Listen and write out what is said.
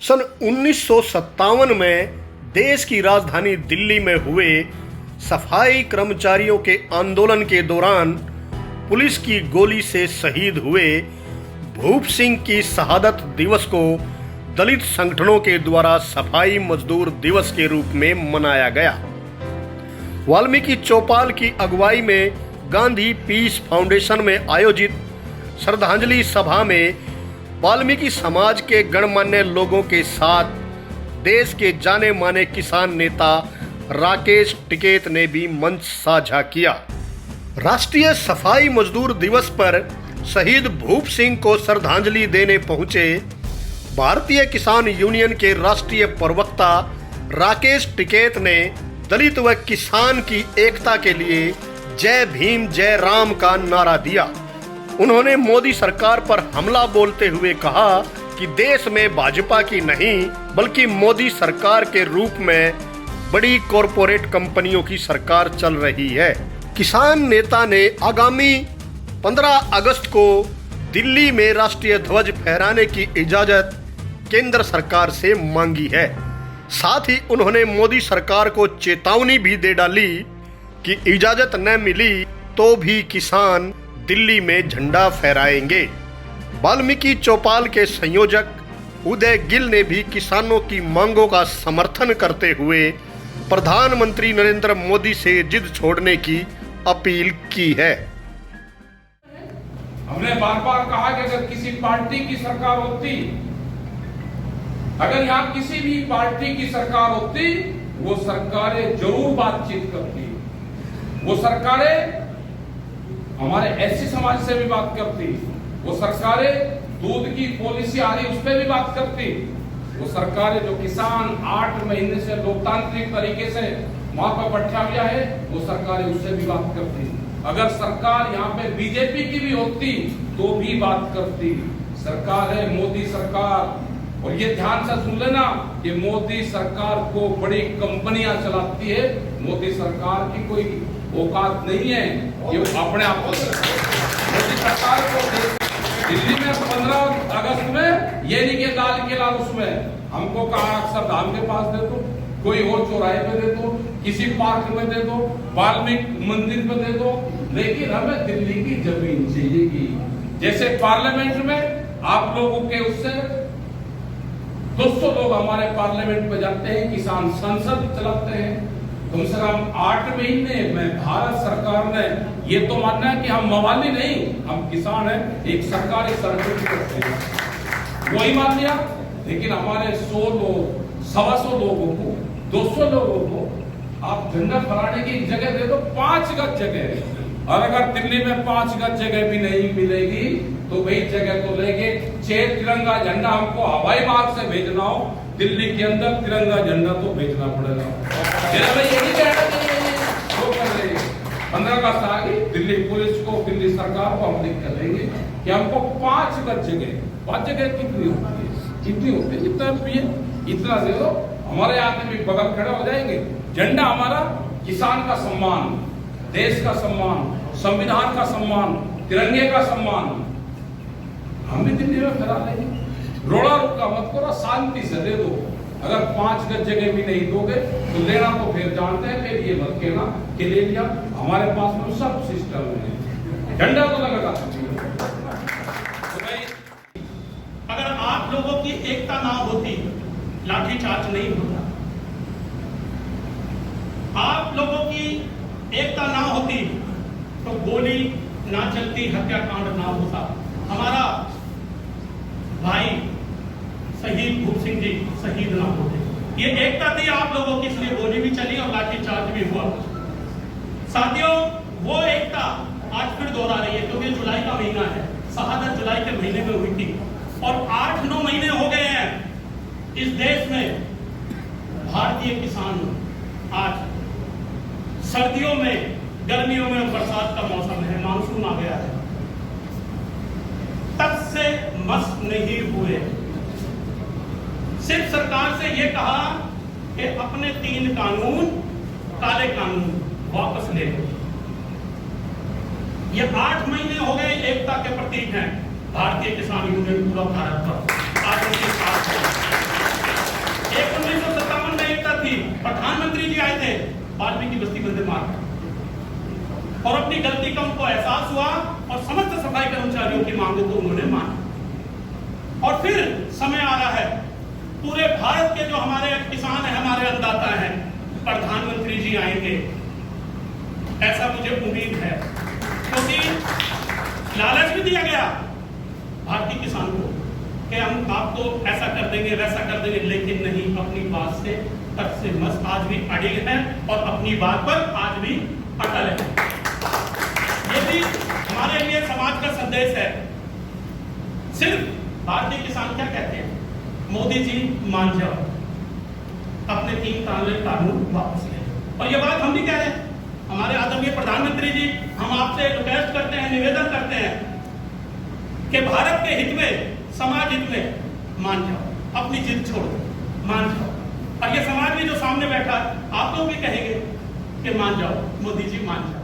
सन 1957 में देश की राजधानी दिल्ली में हुए सफाई कर्मचारियों के आंदोलन के दौरान पुलिस की गोली से शहीद हुए भूप सिंह की शहादत दिवस को दलित संगठनों के द्वारा सफाई मजदूर दिवस के रूप में मनाया गया। वाल्मीकि चौपाल की अगुवाई में गांधी पीस फाउंडेशन में आयोजित श्रद्धांजलि सभा में वाल्मीकि समाज के गणमान्य लोगों के साथ देश के जाने माने किसान नेता राकेश टिकैत ने भी मंच साझा किया। राष्ट्रीय सफाई मजदूर दिवस पर शहीद भूप सिंह को श्रद्धांजलि देने पहुंचे भारतीय किसान यूनियन के राष्ट्रीय प्रवक्ता राकेश टिकैत ने दलित व किसान की एकता के लिए जय भीम जय राम का नारा दिया। उन्होंने मोदी सरकार पर हमला बोलते हुए कहा कि देश में भाजपा की नहीं बल्कि मोदी सरकार के रूप में बड़ी कॉरपोरेट कंपनियों की सरकार चल रही है। किसान नेता ने आगामी 15 अगस्त को दिल्ली में राष्ट्रीय ध्वज फहराने की इजाजत केंद्र सरकार से मांगी है। साथ ही उन्होंने मोदी सरकार को चेतावनी भी दे डाली कि इजाजत न मिली तो भी किसान दिल्ली में झंडा फहराएंगे। वाल्मीकि चौपाल के संयोजक उदय गिल ने भी किसानों की मांगों का समर्थन करते हुए प्रधानमंत्री नरेंद्र मोदी से जिद छोड़ने की अपील की है। हमने बार बार कहा कि अगर किसी पार्टी की सरकार होती, अगर यहाँ किसी भी पार्टी की सरकार होती, वो सरकारें जरूर बातचीत करती। वो सरकारें हमारे एससी समाज से भी बात करती। वो सरकारें दूध की पॉलिसी आ रही उस पर भी बात करती। वो सरकारें जो किसान 8 महीने से लोकतांत्रिक तरीके से वहां पर बैठा हुआ है, वो सरकारें उससे भी बात करती। अगर सरकार यहाँ पे बीजेपी की भी होती तो भी बात करती। सरकार है मोदी सरकार, और ये ध्यान से सुन लेना कि मोदी सरकार को बड़ी कंपनियां चलाती है। मोदी सरकार की कोई औकात नहीं है ये अपने आप को। मोदी सरकार को दिल्ली में 15 अगस्त में ये नहीं कि लाल किला उसमें हमको कहा अक्षरधाम के पास दे दो, कोई और चौराहे पे दे दो, किसी पार्क में दे दो, वाल्मीकि मंदिर पे दे दो, लेकिन हमें दिल्ली की जमीन चाहिए। जैसे पार्लियामेंट में आप लोगों के उससे 200 लोग हमारे पार्लियामेंट में जाते हैं, किसान संसद चलाते हैं। कम से कम 8 महीने में भारत सरकार ने ये तो मानना है कि हम मवाली नहीं, हम किसान हैं, एक सरकारी सर्टिफिकेट करते हैं, वही मान लिया। लेकिन हमारे 100 लोग, 125 लोगों को, 200 लोगों को आप झंडा फहराने की जगह दे दो, 5 गज जगह। और अगर दिल्ली में 5 गज जगह भी नहीं मिलेगी तो वही जगह तो लेंगे। 6 तिरंगा झंडा हमको हवाई मार्ग से भेजना हो, दिल्ली के अंदर तिरंगा झंडा तो भेजना पड़ेगा। यही कहना चाहिए वो कर रहे हैं। 15 अगस्त आ गई, दिल्ली पुलिस को, दिल्ली सरकार को हम लिख कर देंगे कि हमको 5 गज जगह, 5 जगह कितनी होती है, कितनी होती है, जितना पिए इतना दे दो, हमारे आदमी बगल खड़े हो जाएंगे। झंडा हमारा किसान का सम्मान, देश का सम्मान, संविधान का सम्मान, तिरंगे का सम्मान हम भी दिल्ली में फहरा लेंगे। रोड़ा रुका मत करो, शांति से दे दो। अगर 5 गज जगह भी नहीं दोगे तो लेना तो फिर जानते हैं, फिर ये मत कहना कि ले लिया। हमारे पास में सब सिस्टम है, झंडा तो लगेगा। तो भाई अगर आप लोगों की एकता ना होती, लाठीचार्ज नहीं होता। आप लोगों की एकता ना होती तो गोली ना चलती, हत्याकांड ना होता। हमारा भाई शहीद भूप सिंह जी शहीद ना होते। ये एकता थी आप लोगों की, इसलिए गोली भी चली और लाठीचार्ज भी हुआ। साथियों, वो एकता आज फिर दोहरा रही है क्योंकि जुलाई का महीना है। शहादत जुलाई के महीने में हुई थी और 8-9 महीने हो गए हैं इस देश में। भारतीय किसान आज सर्दियों में, गर्मियों में बरसात का मौसम है, मानसून आ गया है, तब से मस्त नहीं हुए। सिर्फ सरकार से यह कहा कि अपने 3 कानून, काले कानून वापस ले लो। ये 8 महीने हो गए एकता के प्रतीक हैं। भारतीय किसान यूनियन पूरा भारत पर आज उनके साथ है। वाल्मीकि बस्ती वंदे मातरम, और अपनी गलती का उनको एहसास हुआ और समस्त सफाई कर्मचारियों की मांगों को उन्होंने माना। और फिर समय आ रहा है, पूरे भारत के जो हमारे किसान हैं, हमारे अन्नदाता हैं, प्रधानमंत्री जी आएंगे, ऐसा मुझे उम्मीद है, क्योंकि लालच भी दिया गया भारतीय किसान को कि हम आपको ऐसा कर देंगे, वैसा कर देंगे, लेकिन नहीं, अपनी बात से तक से मस आज भी अड़िग है और अपनी बात पर आज भी अटल है। ये भी हमारे लिए समाज का संदेश है। सिर्फ भारतीय किसान क्या कहते हैं, मोदी जी मान जाओ, अपने 3 कानून वापस ले। और ये बात हम भी कह रहे हैं, हमारे आदरणीय प्रधानमंत्री जी, हम आपसे रिक्वेस्ट करते हैं, निवेदन करते हैं कि भारत के हित में, समाज हित में मान जाओ, अपनी जिद छोड़ दो, मान जाओ। और ये समाज भी जो सामने बैठा, आप लोग भी कहेंगे कि मान जाओ, मोदी जी मान जाओ।